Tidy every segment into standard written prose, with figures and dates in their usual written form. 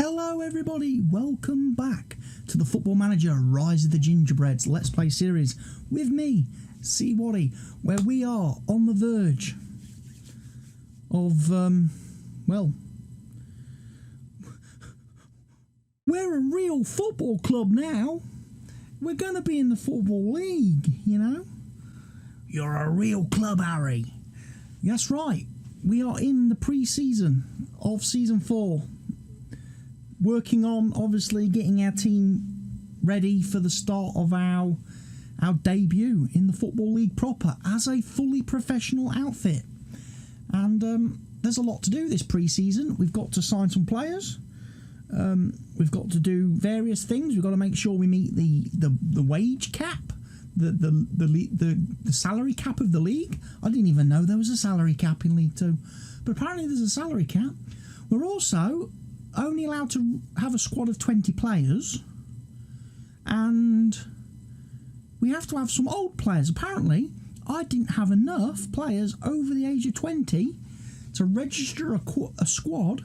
Hello everybody, welcome back to the Football Manager Rise of the Gingerbreads Let's Play series with me, CWATTY, where we are on the verge of, well, we're a real football club now. We're going to be in the Football League, you know. You're a real club, Harry. That's right, we are in the pre-season of Season 4. Working on, obviously, getting our team ready for the start of our debut in the Football League proper as a fully professional outfit. And there's a lot to do this pre-season. We've got to sign some players. We've got to do various things. We've got to make sure we meet the wage cap, the salary cap of the league. I didn't even know there was a salary cap in League 2. But apparently there's a salary cap. We're also only allowed to have a squad of 20 players, and we have to have some old players. Apparently, I didn't have enough players over the age of 20 to register a squad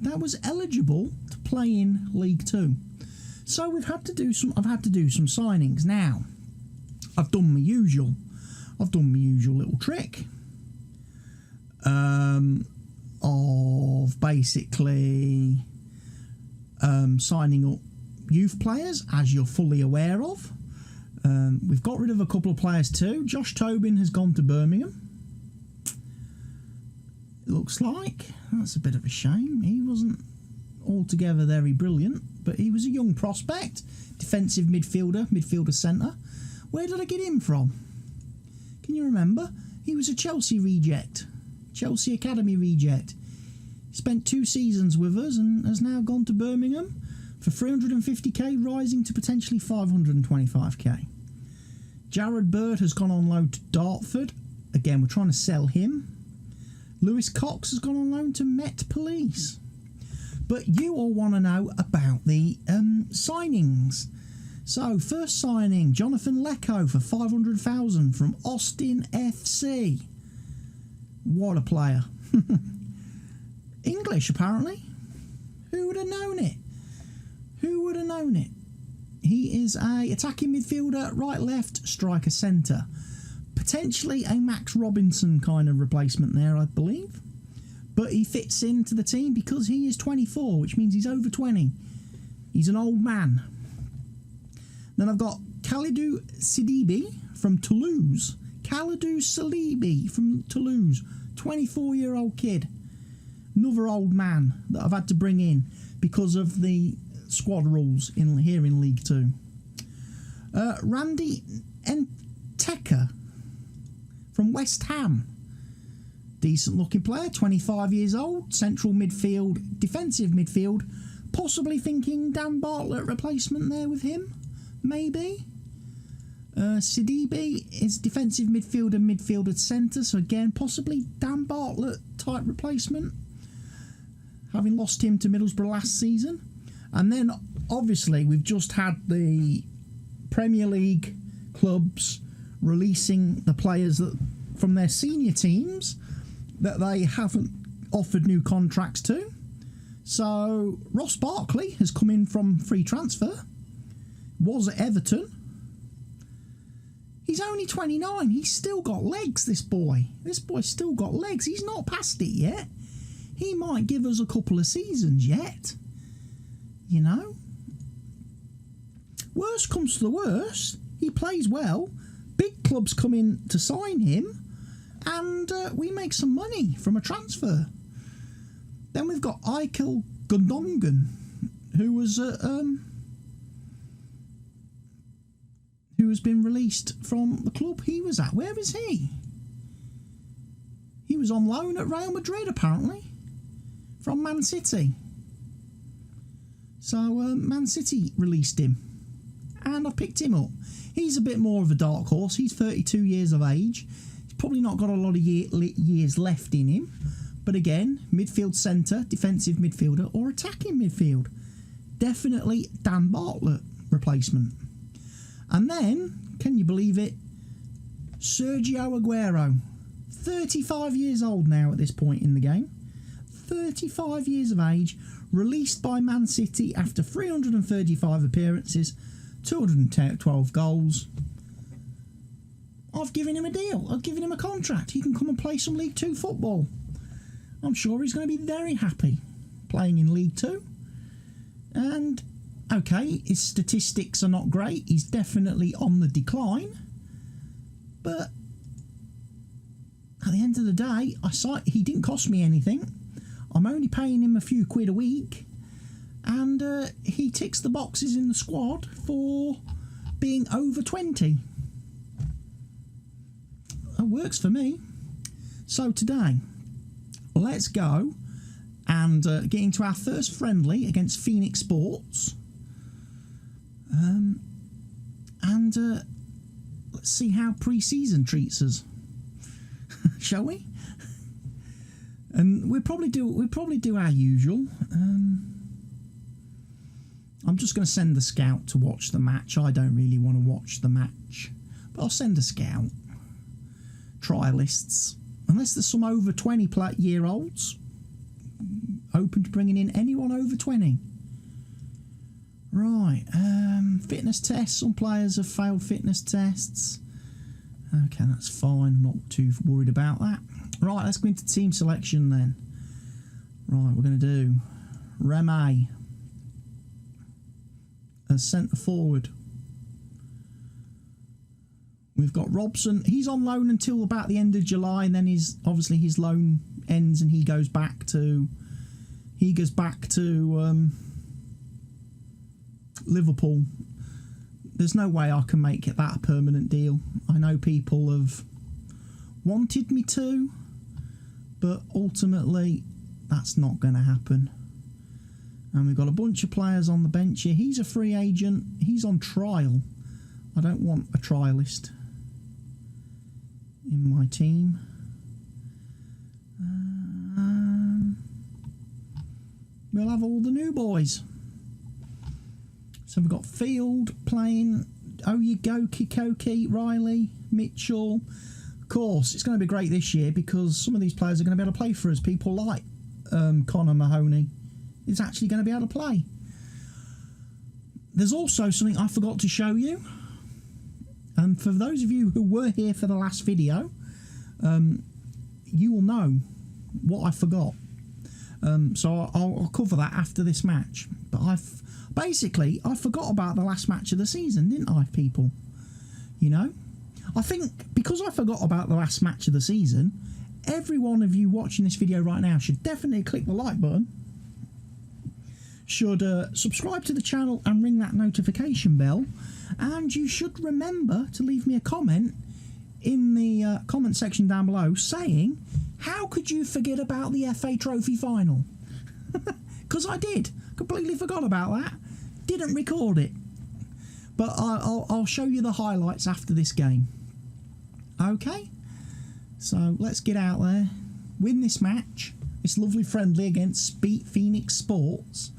that was eligible to play in League 2. So I've had to do some signings. Now, I've done my usual little trick of basically signing up youth players, as you're fully aware of. We've got rid of a couple of players too. Josh Tobin has gone to Birmingham. It looks like. That's a bit of a shame. He wasn't altogether very brilliant, but he was a young prospect. Defensive midfielder centre. Where did I get him from? Can you remember? He was a Chelsea reject. Chelsea Academy reject. Spent 2 seasons with us and has now gone to Birmingham for 350k, rising to potentially 525k. Jared Bird has gone on loan to Dartford. Again, we're trying to sell him. Lewis Cox has gone on loan to Met Police. But you all want to know about the signings. So, first signing, Jonathan Lecco for 500,000 from Austin FC. What a player. English, apparently. Who would have known it? Who would have known it? He is a attacking midfielder, right, left, striker, centre. Potentially a Max Robinson kind of replacement there, I believe. But he fits into the team because he is 24, which means he's over 20. He's an old man. Then I've got Khalidou Sidibe from Toulouse. Khalidou Sidibe from Toulouse. 24-year-old kid. Another old man that I've had to bring in because of the squad rules here in League 2. Randy Nteka from West Ham. Decent looking player, 25 years old, central midfield, defensive midfield. Possibly thinking Dan Bartlett replacement there with him, maybe. Sidibe is defensive midfielder, midfielder centre, so again, possibly Dan Bartlett type replacement, having lost him to Middlesbrough last season. And then, obviously, we've just had the Premier League clubs releasing the players from their senior teams that they haven't offered new contracts to. So, Ross Barkley has come in from free transfer, was at Everton. He's only 29. He's still got legs, this boy. This boy's still got legs. He's not past it yet. He might give us a couple of seasons yet. You know? Worst comes to the worst. He plays well. Big clubs come in to sign him. And we make some money from a transfer. Then we've got Eichel Gundogan, who has been released from the club he was at. Where is he? He was on loan at Real Madrid, apparently, from Man City. So Man City released him, and I picked him up. He's a bit more of a dark horse. He's 32 years of age. He's probably not got a lot of years left in him. But again, midfield centre, defensive midfielder, or attacking midfield. Definitely Dan Bartlett replacement. And then, can you believe it, Sergio Aguero, 35 years old now at this point in the game. 35 years of age, released by Man City after 335 appearances, 212 goals. I've given him a deal. I've given him a contract. He can come and play some League 2 football. I'm sure he's going to be very happy playing in League 2. And, okay, his statistics are not great. He's definitely on the decline. But at the end of the day, he didn't cost me anything. I'm only paying him a few quid a week. And he ticks the boxes in the squad for being over 20. That works for me. So today, let's go and get into our first friendly against Phoenix Sports. Let's see how pre-season treats us. Shall we? And we'll probably do our usual. I'm just going to send the scout to watch the match. I don't really want to watch the match, but I'll send a scout. Trialists, unless there's some over 20-year-olds open to bringing in anyone over 20. Right, fitness tests. Some players have failed fitness tests. Okay, that's fine. Not too worried about that. Right, let's go into team selection then. Right, we're going to do Remy as centre forward. We've got Robson. He's on loan until about the end of July, and then obviously his loan ends, and he goes back to Liverpool. There's no way I can make it that a permanent deal. I know people have wanted me to, but ultimately that's not going to happen. And we've got a bunch of players on the bench here. He's a free agent. He's on trial. I don't want a trialist in my team. We'll have all the new boys. So we've got Field playing, Oyegoke, Kikoki, Riley, Mitchell. Of course, it's going to be great this year because some of these players are going to be able to play for us. People like Connor Mahoney is actually going to be able to play. There's also something I forgot to show you. And for those of you who were here for the last video, you will know what I forgot. So I'll cover that after this match. But I forgot about the last match of the season, didn't I, people? You know? I think because I forgot about the last match of the season, every one of you watching this video right now should definitely click the like button. Should subscribe to the channel and ring that notification bell. And you should remember to leave me a comment in the comment section down below saying, how could you forget about the FA Trophy final? Because I did. Completely forgot about that. Didn't record it. But I'll show you the highlights after this game. Okay? So let's get out there. Win this match. This lovely friendly against Phoenix Sports.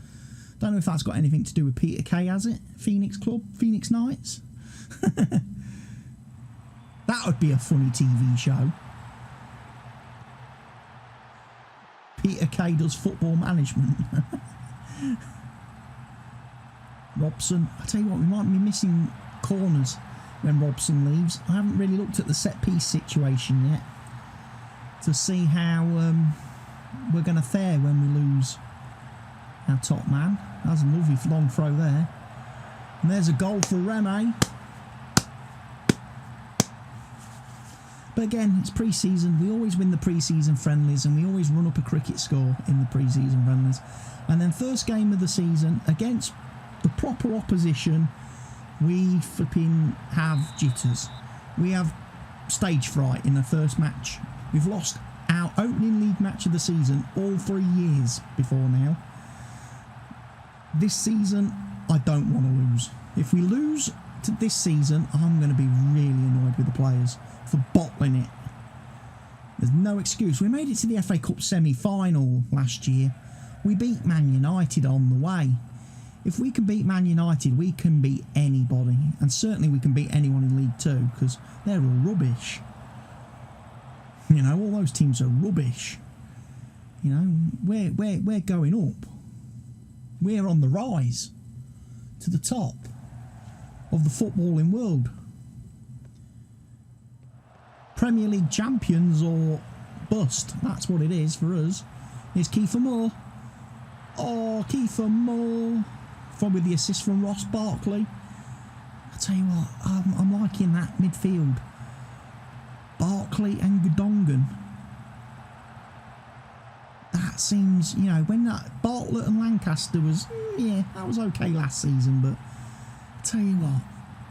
Don't know if that's got anything to do with Peter Kay, has it? Phoenix Club? Phoenix Knights? That would be a funny TV show. Peter Kay does football management. Robson. I tell you what, we might be missing corners when Robson leaves. I haven't really looked at the set piece situation yet to see how we're going to fare when we lose our top man. That's a lovely long throw there. And there's a goal for Remy. But again, it's pre-season. We always win the pre-season friendlies and we always run up a cricket score in the pre-season friendlies. And then first game of the season, against the proper opposition, we flipping have jitters. We have stage fright in the first match. We've lost our opening league match of the season all 3 years before now. This season, I don't want to lose. If we lose to this season, I'm going to be really annoyed with the players for bottling it. There's no excuse. We made it to the FA Cup semi-final last year. We beat Man United on the way. If we can beat Man United, we can beat anybody. And certainly we can beat anyone in League 2 because they're all rubbish. You know, all those teams are rubbish. You know, we're going up. We're on the rise to the top of the footballing world. Premier League champions or bust. That's what it is for us. Here's Kiefer Moore. Oh, Kiefer Moore. With the assist from Ross Barkley. I tell you what, I'm liking that midfield. Barkley and Gundogan. That seems, you know, when that Bartlett and Lancaster was, yeah, that was okay last season, but I tell you what,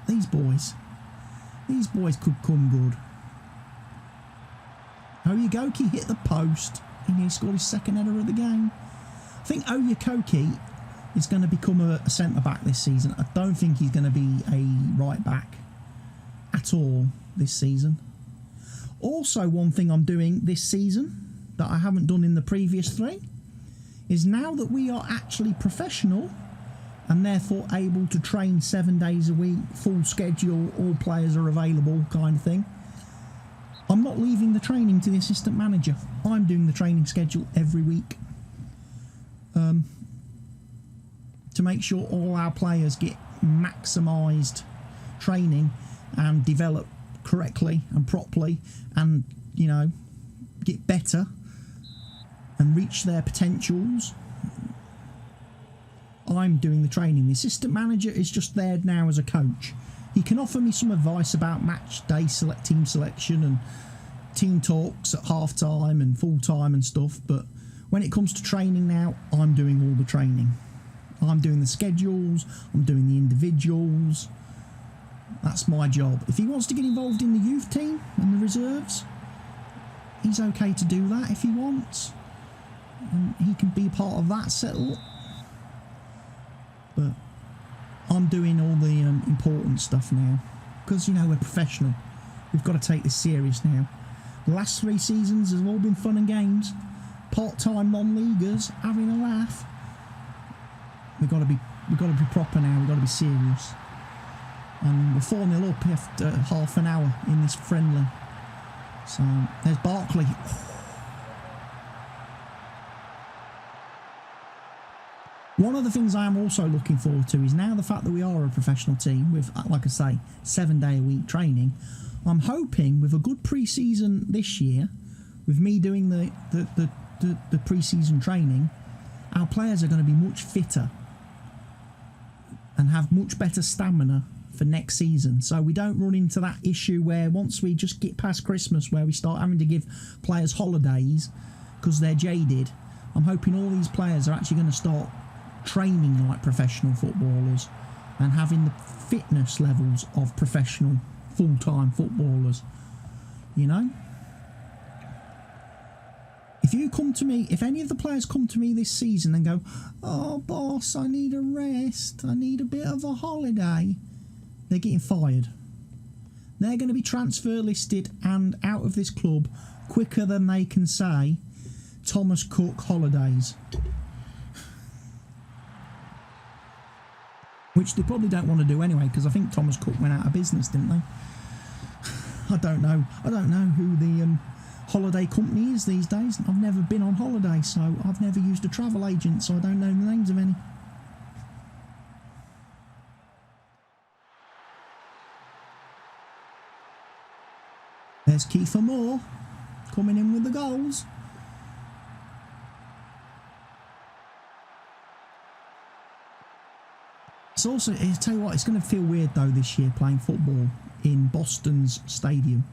these boys could come good. Oyekoki hit the post and he scored his second header of the game. I think Oyekoki is going to become a centre-back this season. I don't think he's going to be a right-back at all this season. Also, one thing I'm doing this season that I haven't done in the previous 3 is now that we are actually professional and therefore able to train 7 days a week, full schedule, all players are available kind of thing, I'm not leaving the training to the assistant manager. I'm doing the training schedule every week to make sure all our players get maximised training and develop correctly and properly and, you know, get better and reach their potentials. I'm doing the training. The assistant manager is just there now as a coach. He can offer me some advice about match day team selection and team talks at half time and full time and stuff, but when it comes to training now, I'm doing all the training. I'm doing the schedules, I'm doing the individuals. That's my job. If he wants to get involved in the youth team and the reserves, he's okay to do that if he wants. And he can be part of that setup. But I'm doing all the important stuff now. Because, you know, we're professional. We've got to take this serious now. The last 3 seasons have all been fun and games. Part-time non-leaguers having a laugh. We've got to be proper now. We've got to be serious. And we're 4-0 up after half an hour in this friendly. So there's Barkley. One of the things I am also looking forward to is now the fact that we are a professional team with, like I say, 7-day-a-week training. I'm hoping with a good pre-season this year, with me doing the pre-season training, our players are going to be much fitter and have much better stamina for next season, so we don't run into that issue where once we just get past Christmas where we start having to give players holidays because they're jaded. I'm hoping all these players are actually going to start training like professional footballers and having the fitness levels of professional full-time footballers, you know. If you come to me, if any of the players come to me this season and go, oh boss, I need a rest, I need a bit of a holiday, they're getting fired. They're going to be transfer listed and out of this club quicker than they can say Thomas Cook holidays. Which they probably don't want to do anyway, because I think Thomas Cook went out of business, didn't they? I don't know who the holiday company is these days. I've never been on holiday, so I've never used a travel agent, so I don't know the names of any. There's Kiefer Moore coming in with the goals. It's also, I tell you what, it's going to feel weird though this year playing football in Boston's stadium.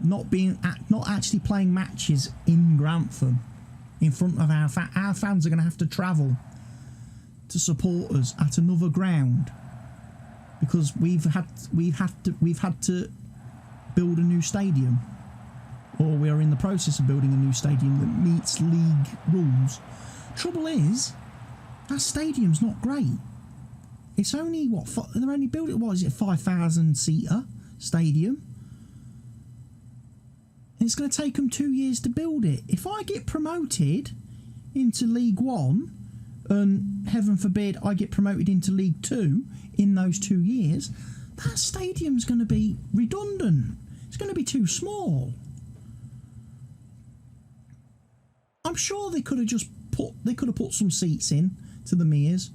Not actually playing matches in Grantham in front of our fans are going to have to travel to support us at another ground because we've had to build a new stadium, or we are in the process of building a new stadium that meets league rules. Trouble is, that stadium's not great. It's only they're only built it. What is it? 5,000 seater stadium. And it's going to take them 2 years to build it. If I get promoted into League One, and heaven forbid I get promoted into League Two in those 2 years, that stadium's going to be redundant. It's going to be too small. I'm sure they could have just put some seats in to the Mears.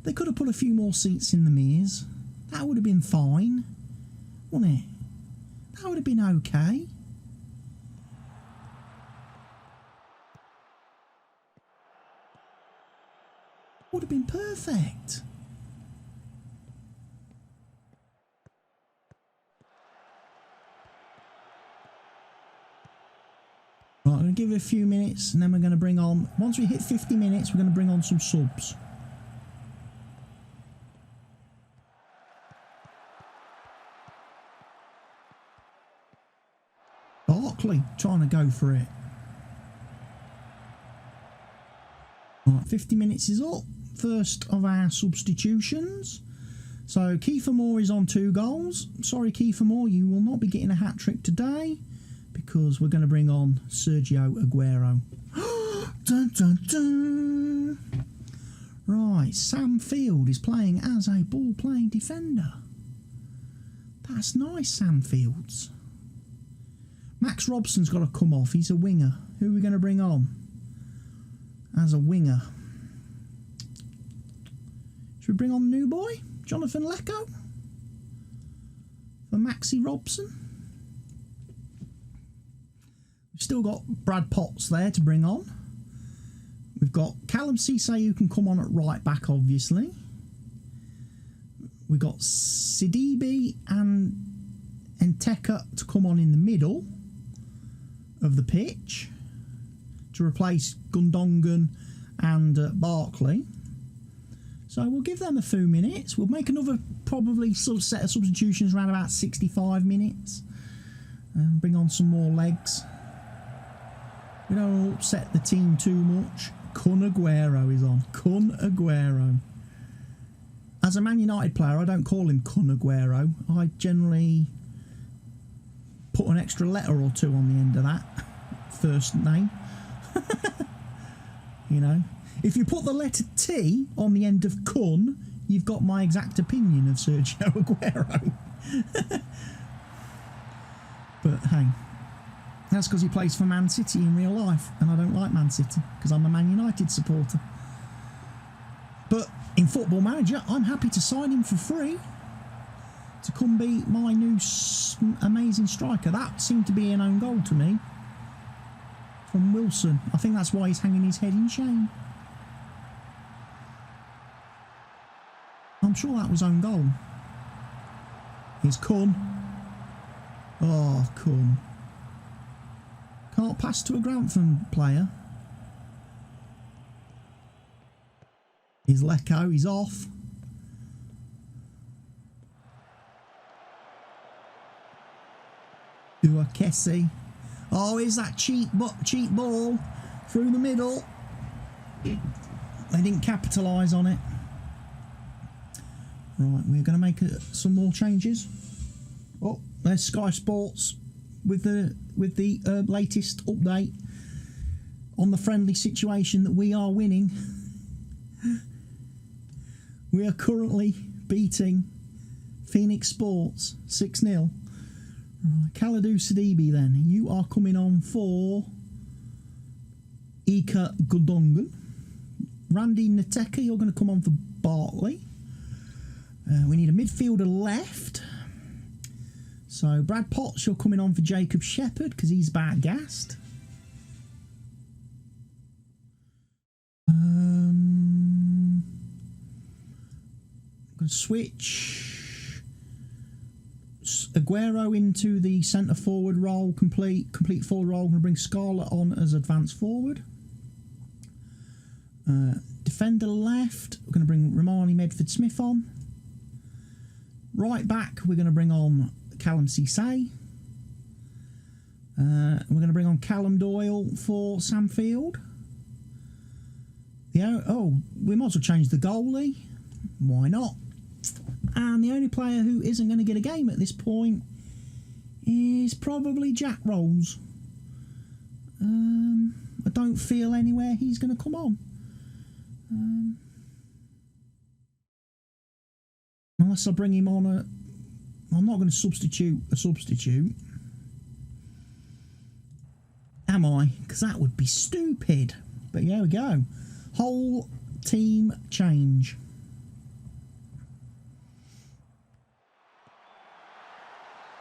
They could have put a few more seats in the Mears. That would have been fine, wouldn't it? That would have been okay. Would have been perfect. Right, I'm going to give it a few minutes and then we're going to bring on, once we hit 50 minutes, we're going to bring on some subs. Barkley trying to go for it. Right, 50 minutes is up. First of our substitutions. So Kiefer Moore is on 2 goals. Sorry Kiefer Moore, you will not be getting a hat-trick today because we're going to bring on Sergio Aguero. Dun, dun, dun. Right, Sam Field is playing as a ball-playing defender. That's nice, Sam Fields. Max Robson's got to come off. He's a winger. Who are we going to bring on as a winger? Should we bring on the new boy, Jonathan Lecco, for Maxi Robson? We've still got Brad Potts there to bring on. We've got Callum Cisse who can come on at right back, obviously. We've got Sidibe and Enteka to come on in the middle of the pitch to replace Gundogan and Barkley. So we'll give them a few minutes. We'll make another probably set of substitutions around about 65 minutes and bring on some more legs. We don't want to upset the team too much. Kun Aguero is on. Kun Aguero. As a Man United player, I don't call him Kun Aguero. I generally put an extra letter or two on the end of that first name. You know, if you put the letter T on the end of Kun, you've got my exact opinion of Sergio Aguero. But hey, that's because he plays for Man City in real life, and I don't like Man City because I'm a Man United supporter. But in Football Manager, I'm happy to sign him for free to come be my new amazing striker. That seemed to be an own goal to me from Wilson. I think that's why he's hanging his head in shame. I'm sure that was own goal. Here's Kun. Oh, Kun. Can't pass to a Grantham player. Here's Lecco. He's off. Kessie. Oh, is that cheap ball through the middle? They didn't capitalise on it. Right, we're going to make some more changes. Oh, there's Sky Sports with the latest update on the friendly situation that we are winning. We are currently beating Phoenix Sports 6-0. Right, Kalidou Sidibe then. You are coming on for Ika Gundogan. Randy Nteka, you're going to come on for Bartley. We need a midfielder left. So Brad Potts, you're coming on for Jacob Shepherd because he's back gassed. I'm going to switch Aguero into the centre forward role, complete forward role. I'm going to bring Scarlett on as advanced forward. Defender left, we're going to bring Romani Medford Smith on. Right back, we're going to bring on Callum Cisse. We're going to bring on Callum Doyle for Sam Field. Yeah, oh, we might as well change the goalie. Why not? And the only player who isn't going to get a game at this point is probably Jack Rolls. I don't feel anywhere he's going to come on. Unless I bring him on I'm not going to substitute a substitute. am I? Because that would be stupid. But here we go. Whole team change.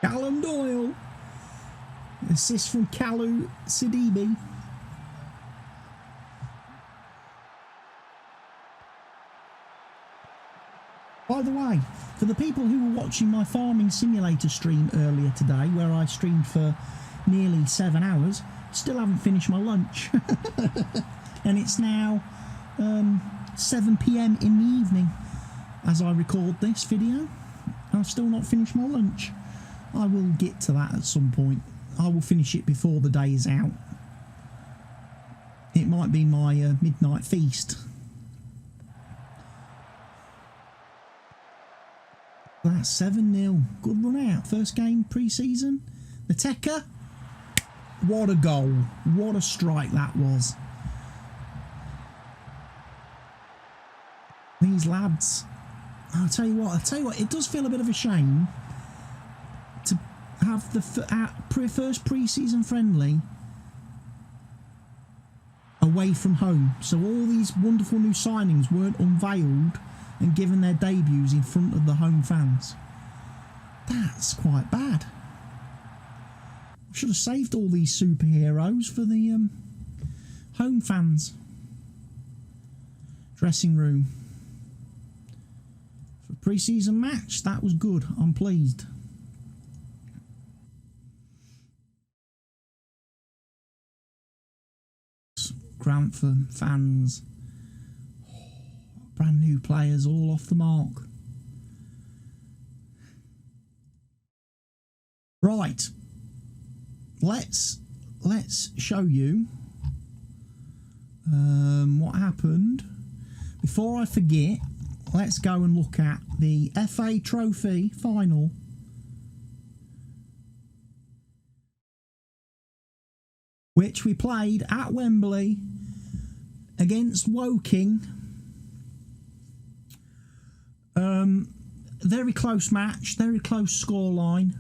Callum Doyle. Assist from Kalu Sidibe. By the way, for the people who were watching my farming simulator stream earlier today, where I streamed for nearly 7 hours, still haven't finished my lunch. And it's now 7 PM in the evening as I record this video. I've still not finished my lunch. I will get to that at some point. I will finish it before the day is out. It might be my midnight feast. That's 7-0. Good run out. First game pre-season. Nateka. What a goal. What a strike that was. These lads. I'll tell you what, it does feel a bit of a shame to have the first pre-season friendly away from home. So all these wonderful new signings weren't unveiled and given their debuts in front of the home fans. That's quite bad. I should have saved all these superheroes for the home fans. Dressing room. For pre-season match, that was good. I'm pleased. Grantham fans. Brand new players all off the mark. Right. Let's show you what happened. Before I forget, let's go and look at the FA Trophy final. Which we played at Wembley against Woking. Very close match, very close scoreline.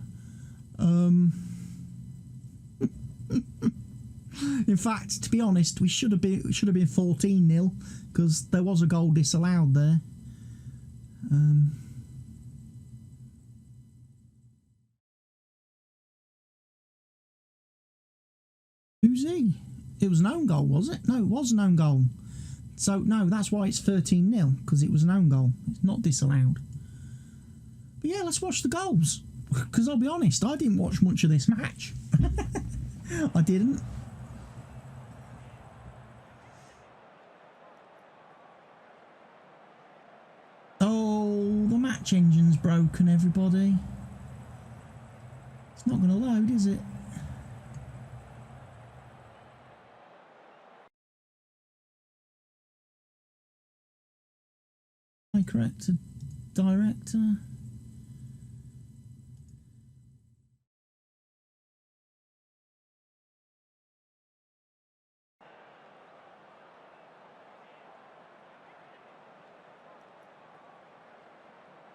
In fact, to be honest, we should have been 14-0 because there was a goal disallowed there. Who's he? It was an own goal, was it? No, it was an own goal. So, no, that's why it's 13-0, because it was an own goal. It's not disallowed. But yeah, let's watch the goals. Because I'll be honest, I didn't watch much of this match. I didn't. Oh, the match engine's broken, everybody. It's not going to load, is it? Corrected director.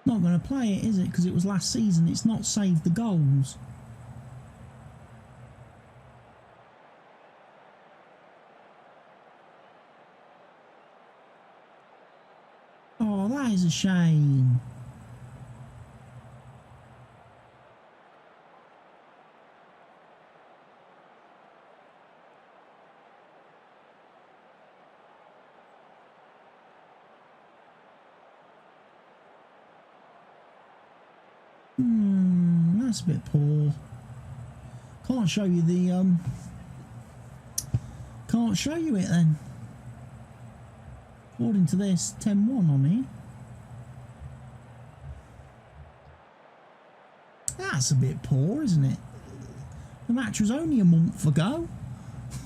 Not going to play it, is it? Because it was last season. It's not saved the goals. Oh, that is a shame. That's a bit poor. Can't show you the can't show you it then. According to this, 10-1 on here. That's a bit poor, isn't it? The match was only a month ago.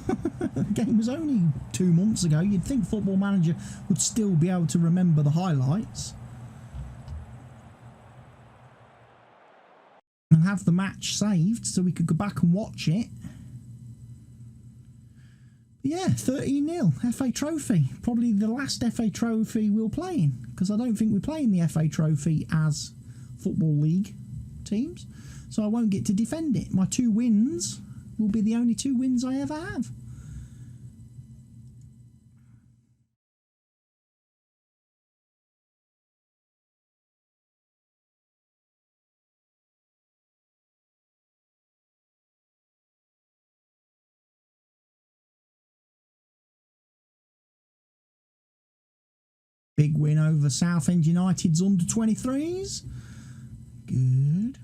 The game was only 2 months ago. You'd think Football Manager would still be able to remember the highlights and have the match saved so we could go back and watch it. Yeah, 13-0 FA Trophy. Probably the last FA Trophy we'll play in, because I don't think we play in the FA Trophy as Football League teams, so I won't get to defend it. My 2 wins will be the only 2 wins I ever have. Big win over Southend United's under-23s. Good.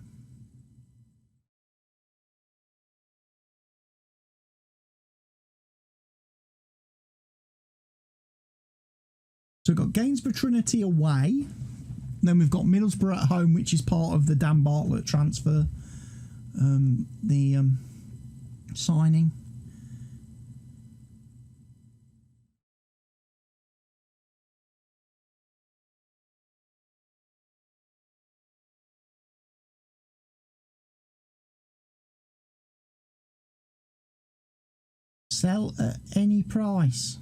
So we've got Gainsborough Trinity away. Then we've got Middlesbrough at home, which is part of the Dan Bartlett transfer. Signing. Sell at any price.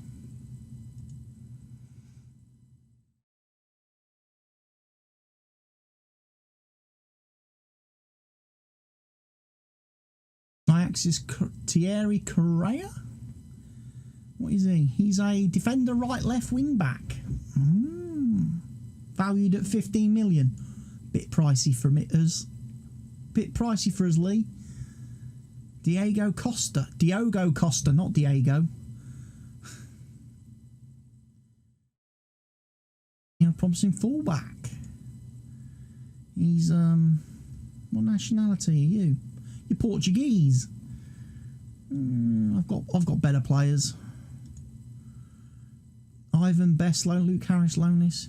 Ajax's Thierry Correa. What is he? He's a defender, right, left, wing back. Valued at 15 million. Bit pricey for us. Bit pricey for us, Lee. Diogo Costa, not Diego. You know, promising fullback. He's what nationality are you? You're Portuguese. I've got better players. Ivan Best loan, Luke Harris loan this.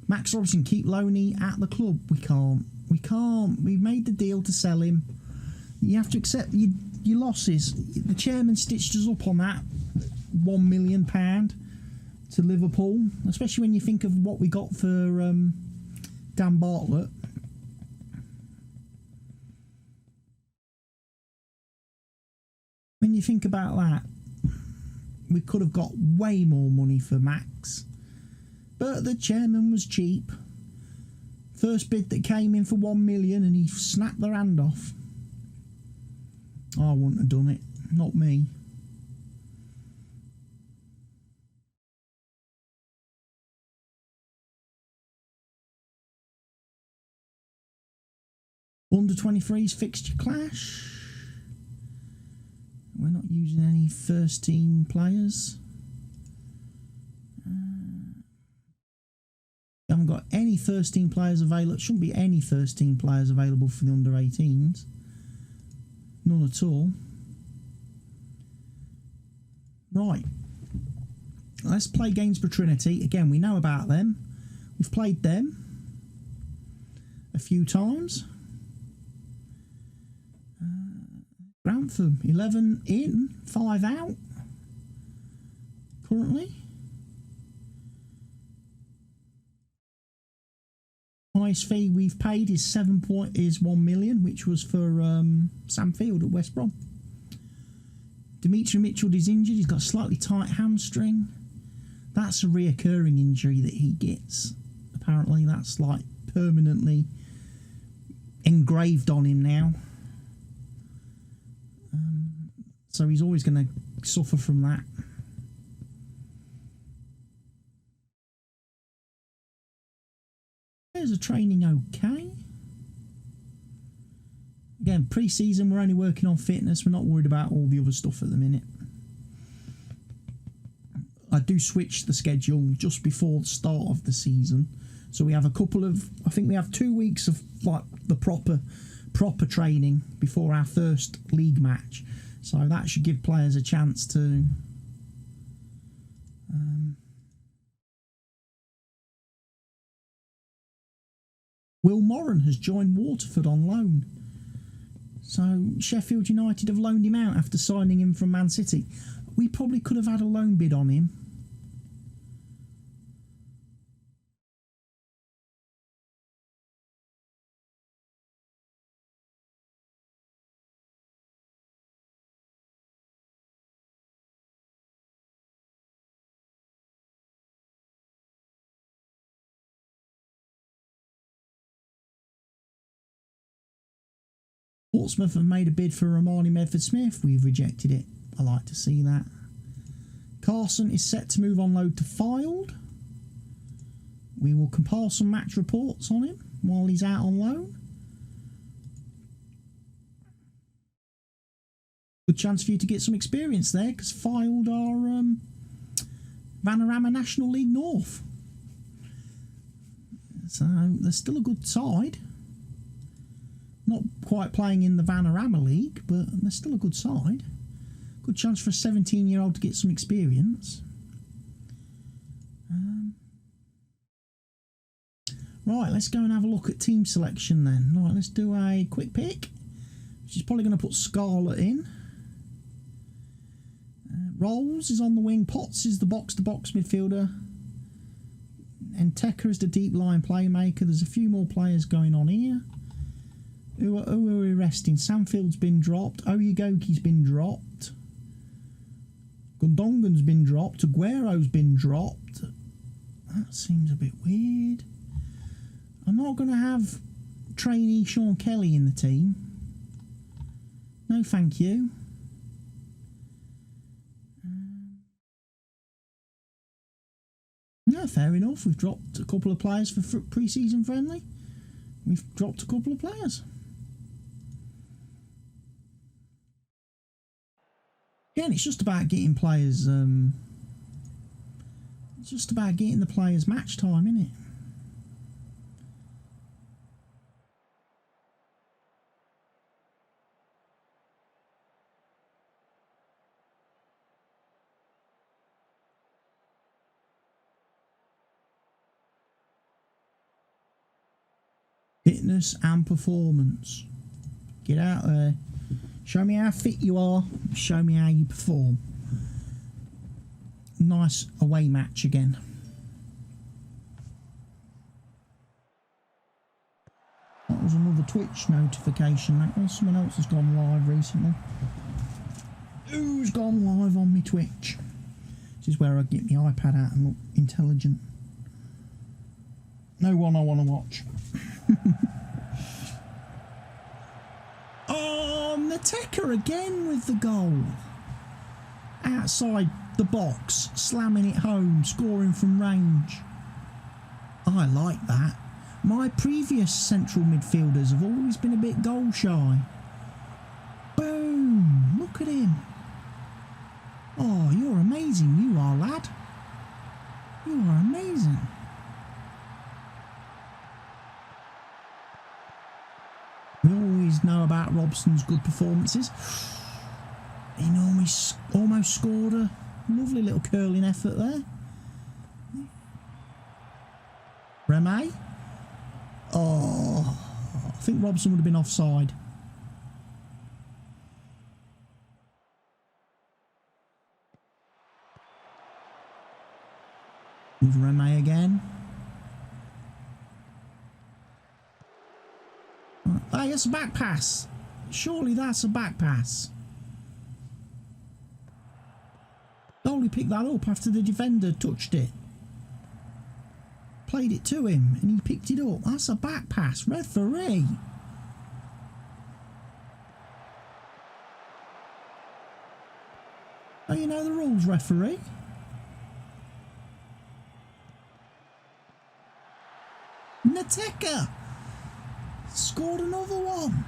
Max Robinson, keep Loney at the club. We can't. We've made the deal to sell him. You have to accept your losses. The chairman stitched us up on that £1 million to Liverpool, especially when you think of what we got for Dan Bartlett. When you think about that, we could have got way more money for Max, but the chairman was cheap. First bid that came in for 1 million and he snapped their hand off. I wouldn't have done it, not me. Under 23s fixture clash. We're not using any first team players. Haven't got any first team players available. Shouldn't be any first team players available for the under 18s. None at all. Right. Let's play Gainsborough Trinity. Again, we know about them. We've played them a few times. Grantham, 11 in, 5 out. Currently. Highest fee we've paid is 1 million, which was for Sam Field at West Brom. Dimitri Mitchell is injured. He's got a slightly tight hamstring. That's a reoccurring injury that he gets. Apparently, that's like permanently engraved on him now. So he's always going to suffer from that. There's a training okay. Again, pre-season, we're only working on fitness. We're not worried about all the other stuff at the minute. I do switch the schedule just before the start of the season. So we have a couple of, I think we have 2 weeks of like the proper training before our first league match. So that should give players a chance to Will Moran has joined Waterford on loan. So Sheffield United have loaned him out after signing him from Man City. We probably could have had a loan bid on him. Portsmouth have made a bid for Romani Medford-Smith. We've rejected it. I like to see that. Carson is set to move on loan to Fylde. We will compile some match reports on him while he's out on loan. Good chance for you to get some experience there, because Fylde are Vanarama National League North. So they're still a good side. Not quite playing in the Vanarama League, but they're still a good side. Good chance for a 17-year-old to get some experience. Right, let's go and have a look at team selection then. Right, let's do a quick pick. She's probably going to put Scarlett in. Rolls is on the wing. Potts is the box-to-box midfielder. And Tecker is the deep line playmaker. There's a few more players going on here. Who are we resting? Sanfield's been dropped. Oyegoki's been dropped. Gundongan's been dropped. Aguero's been dropped. That seems a bit weird. I'm not going to have trainee Sean Kelly in the team. No, thank you. No, fair enough. We've dropped a couple of players for pre-season friendly. We've dropped a couple of players. Again, it's just about getting players. It's just about getting the players match time, isn't it? Fitness and performance. Get out there. Show me how fit you are. Show me how you perform. Nice away match again. That was another Twitch notification. That was someone else has gone live recently. Who's gone live on me Twitch? This is where I get my iPad out and look intelligent. No one I want to watch. Oh, Nateka again with the goal. Outside the box, slamming it home, scoring from range. I like that. My previous central midfielders have always been a bit goal shy. Boom! Look at him. Oh, you're amazing, you are, lad. You are amazing. We always know about Robson's good performances. He almost scored a lovely little curling effort there. Remy. Oh, I think Robson would have been offside. With Remy again. Hey, that's a back pass. Surely that's a back pass. Goalie picked that up after the defender touched it. Played it to him and he picked it up. That's a back pass. Referee. Oh, you know the rules, referee. Nateka scored another one.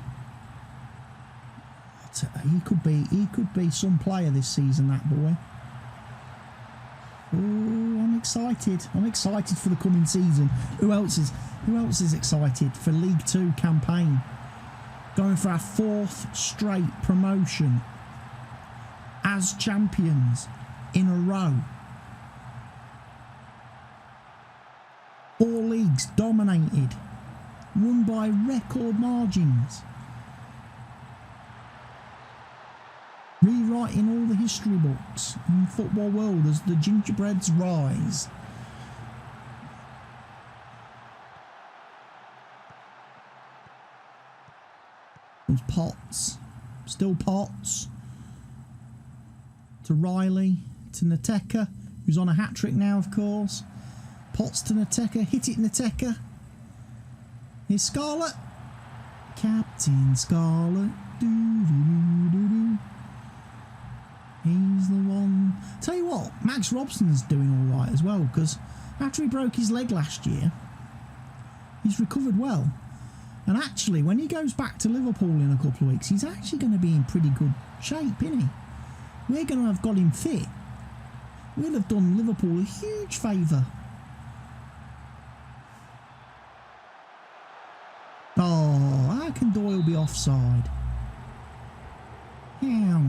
He could be some player this season, that boy. Oh, I'm excited. I'm excited for the coming season. Who else is excited for League 2 campaign? Going for our 4th straight promotion as champions in a row. 4 leagues dominated, won by record margins. Rewriting all the history books in the football world as the Gingerbreads rise. There's Potts, still Potts, to Riley, to Nateka, who's on a hat-trick now, of course. Potts to Nateka, hit it Nateka. Here's Scarlett. Captain Scarlet. Doo, doo, doo, doo, doo. He's the one. Tell you what, Max Robson's doing all right as well, because after he broke his leg last year, he's recovered well. And actually, when he goes back to Liverpool in a couple of weeks, he's actually going to be in pretty good shape, isn't he? We're going to have got him fit. We'll have done Liverpool a huge favour. Oh, how can Doyle be offside? How?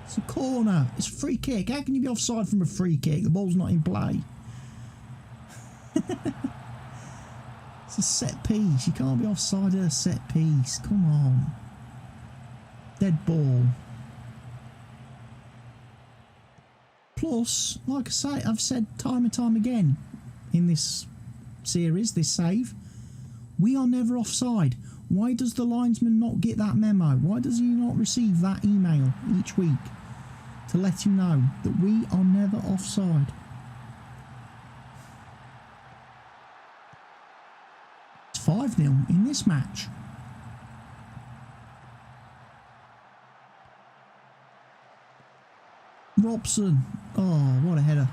It's a corner. It's a free kick. How can you be offside from a free kick? The ball's not in play. It's a set piece. You can't be offside at a set piece. Come on. Dead ball. Plus, like I say, I've said time and time again in this series, this save, we are never offside. Why does the linesman not get that memo? Why does he not receive that email each week to let him know that we are never offside? It's 5-0 in this match. Robson. Oh, what a header.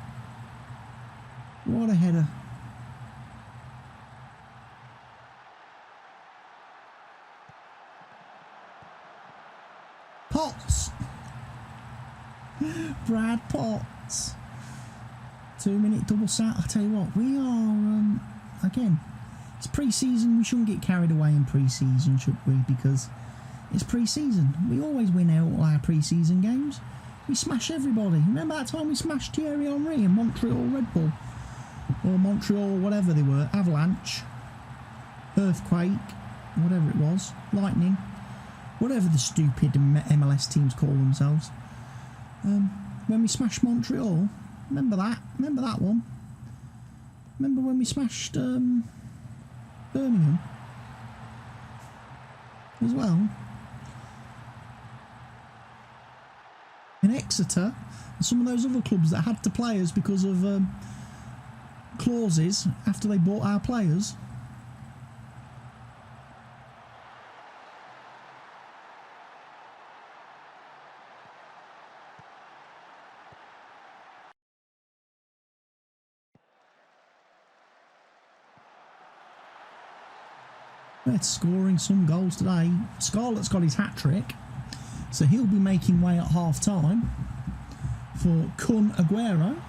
What a header. Potts. Brad Potts. 2-minute double sat. I tell you what, we are, again, it's pre-season. We shouldn't get carried away in pre-season, should we? Because it's pre-season. We always win out all our pre-season games. We smash everybody. Remember that time we smashed Thierry Henry and Montreal Red Bull? Or Montreal, whatever they were. Avalanche. Earthquake. Whatever it was. Lightning. Whatever the stupid MLS teams call themselves. When we smashed Montreal. Remember that? Remember that one? Remember when we smashed Birmingham? As well. In Exeter, and some of those other clubs that had to play us because of clauses after they bought our players. We're scoring some goals today. Scarlett's got his hat-trick. So he'll be making way at half-time for Kun Aguero.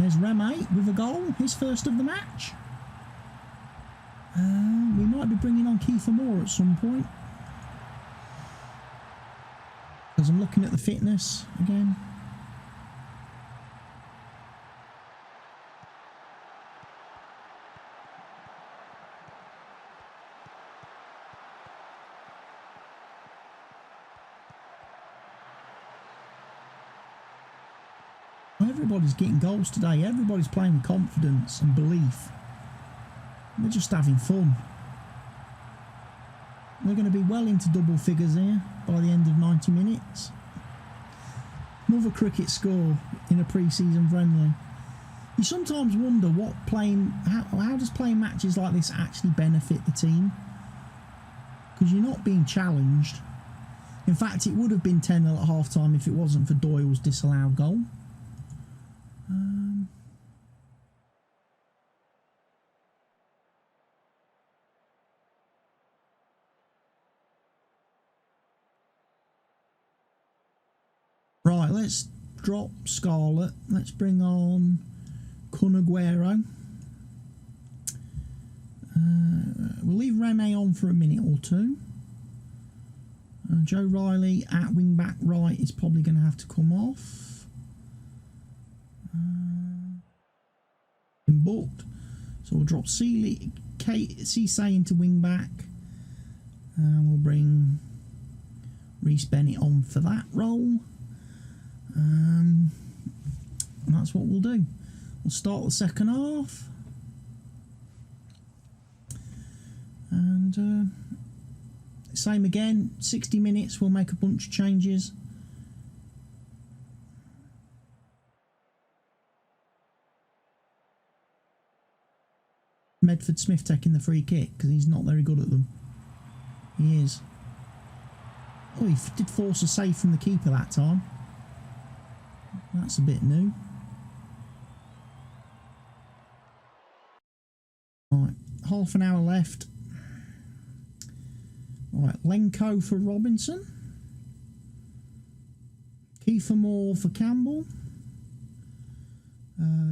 There's Reme with a goal, his first of the match. We might be bringing on Kiefer Moore at some point. Because I'm looking at the fitness again. Everybody's getting goals today. Everybody's playing with confidence and belief. We're just having fun. We're going to be well into double figures here by the end of 90 minutes. Another cricket score in a pre-season friendly. You sometimes wonder what how does playing matches like this actually benefit the team? Because you're not being challenged. In fact, it would have been 10-0 at half-time if it wasn't for Doyle's disallowed goal. Right, let's drop Scarlett. Let's bring on Kun Aguero. We'll leave Reme on for a minute or two. Joe Riley at wing back right is probably going to have to come off. Been booked. So we'll drop Cisse into wing back. And we'll bring Reece Bennett on for that role. And that's what we'll do. We'll start the second half. And same again, 60 minutes, we'll make a bunch of changes. Medford Smith taking the free kick because he's not very good at them. He is. Oh, he did force a save from the keeper that time. That's a bit new. Right, half an hour left. Right, Lenko for Robinson. Kiefer Moore for Campbell.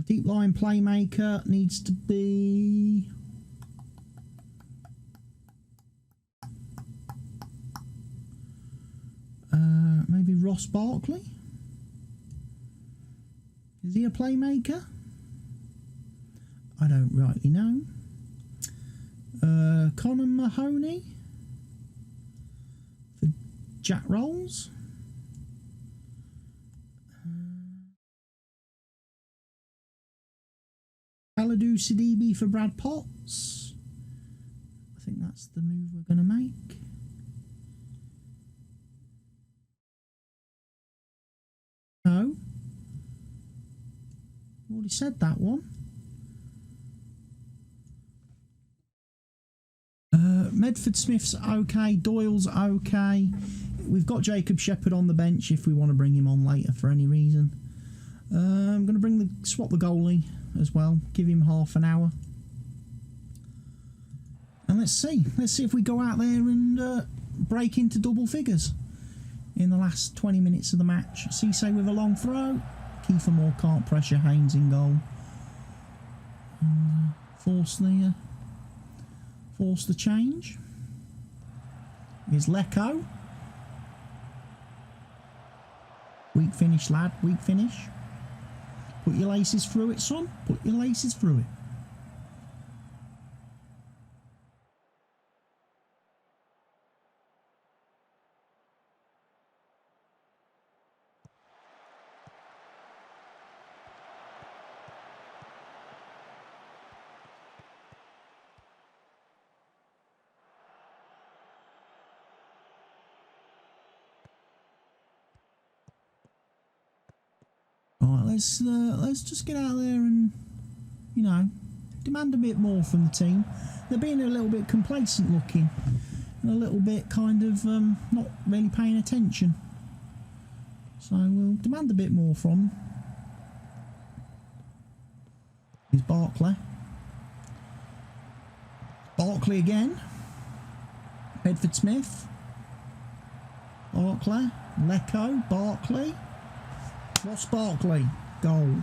Deep line playmaker needs to be... maybe Ross Barkley. Is he a playmaker? I don't rightly know. Connor Mahoney for Jack Rolls. Kalidou Sidibe for Brad Potts. I think that's the move we're going to make. No. Already said that one. Medford Smith's okay. Doyle's okay. We've got Jacob Shepherd on the bench if we want to bring him on later for any reason. I'm going to swap the goalie as well. Give him half an hour. And let's see if we go out there and break into double figures in the last 20 minutes of the match. Cisse with a long throw. Kiefer Moore can't pressure Haynes in goal. And, force the change. Here's Lecco. Weak finish, lad. Weak finish. Put your laces through it, son. Put your laces through it. Alright, let's just get out there and, you know, demand a bit more from the team. They're being a little bit complacent looking and a little bit kind of not really paying attention. So we'll demand a bit more from them. Here's Barkley. Barkley again. Bedford Smith. Barkley. Lecco. Barkley. Ross Barkley. Goal.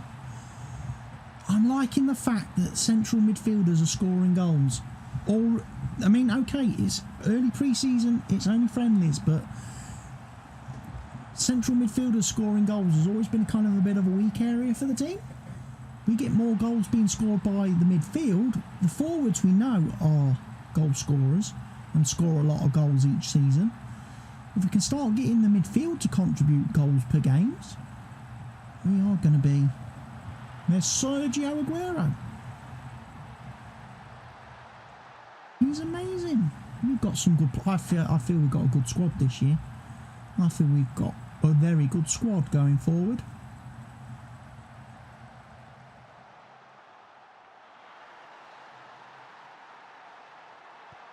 I'm liking the fact that central midfielders are scoring goals. Or, I mean, okay, it's early pre-season, it's only friendlies, but central midfielders scoring goals has always been kind of a bit of a weak area for the team. We get more goals being scored by the midfield. The forwards we know are goal scorers and score a lot of goals each season. If we can start getting the midfield to contribute goals per games, we are going to be... There's Sergio Aguero. He's amazing. We've got some good... I feel we've got a good squad this year. I feel we've got a very good squad going forward.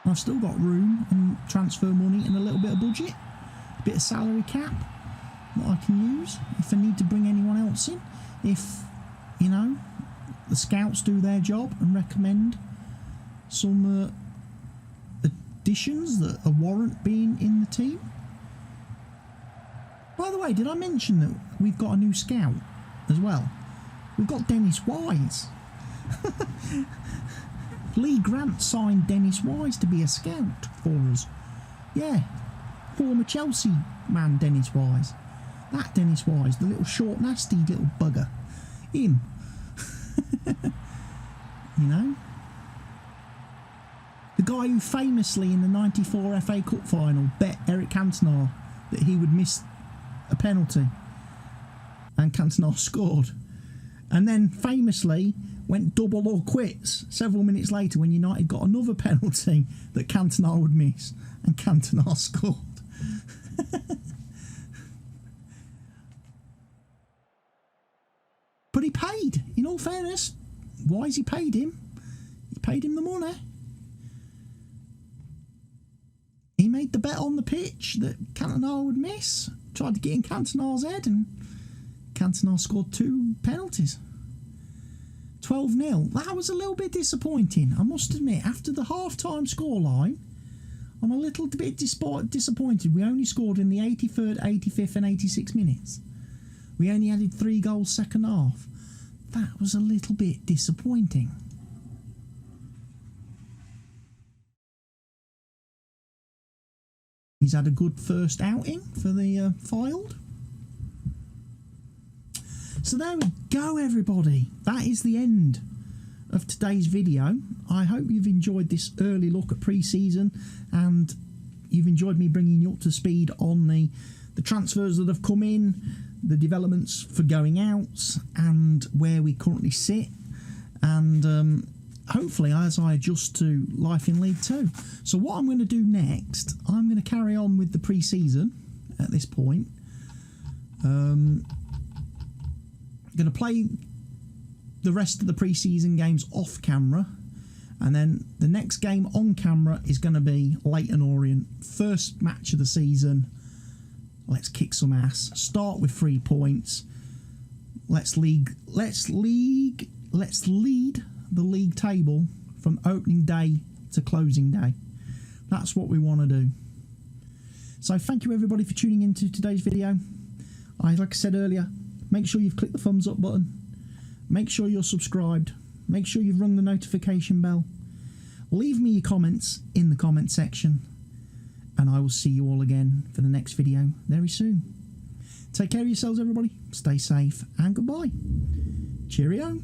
I've still got room and transfer money and a little bit of budget. A bit of salary cap that I can use if I need to bring anyone else in. If, you know, the scouts do their job and recommend some additions that warrant being in the team. By the way, did I mention that we've got a new scout as well? We've got Dennis Wise. Lee Grant signed Dennis Wise to be a scout for us. Yeah, former Chelsea man Dennis Wise. That Dennis Wise, the little short nasty little bugger. Him. You know? The guy who famously in the 94 FA Cup final bet Eric Cantona that he would miss a penalty. And Cantona scored. And then famously went double or quits several minutes later when United got another penalty that Cantona would miss. And Cantona scored. But he paid, in all fairness. Why has he paid him? paid him the money. He made the bet on the pitch that Cantona would miss. Tried to get in Cantona's head, and Cantona scored 2 penalties. 12-0. That was a little bit disappointing, I must admit. After the half-time scoreline, I'm a little bit disappointed. We only scored in the 83rd, 85th and 86th minutes. We only added 3 goals second half. That was a little bit disappointing. He's had a good first outing for the Fylde. So there we go, everybody. That is the end of today's video. I hope you've enjoyed this early look at pre-season, and you've enjoyed me bringing you up to speed on the transfers that have come in, the developments for going out, and where we currently sit, and hopefully as I adjust to life in League 2. So what I'm going to do next, I'm going to carry on with the pre-season at this point. I'm going to play the rest of the pre-season games off camera, and then the next game on camera is going to be Leyton Orient. First match of the season. Let's kick some ass. Start with 3 points. Let's lead the league table from opening day to closing day. That's what we want to do. So thank you everybody for tuning into today's video. Like I said earlier, make sure you've clicked the thumbs up button. Make sure you're subscribed. Make sure you've rung the notification bell. Leave me your comments in the comment section, and I will see you all again for the next video very soon. Take care of yourselves, everybody. Stay safe, and goodbye. Cheerio.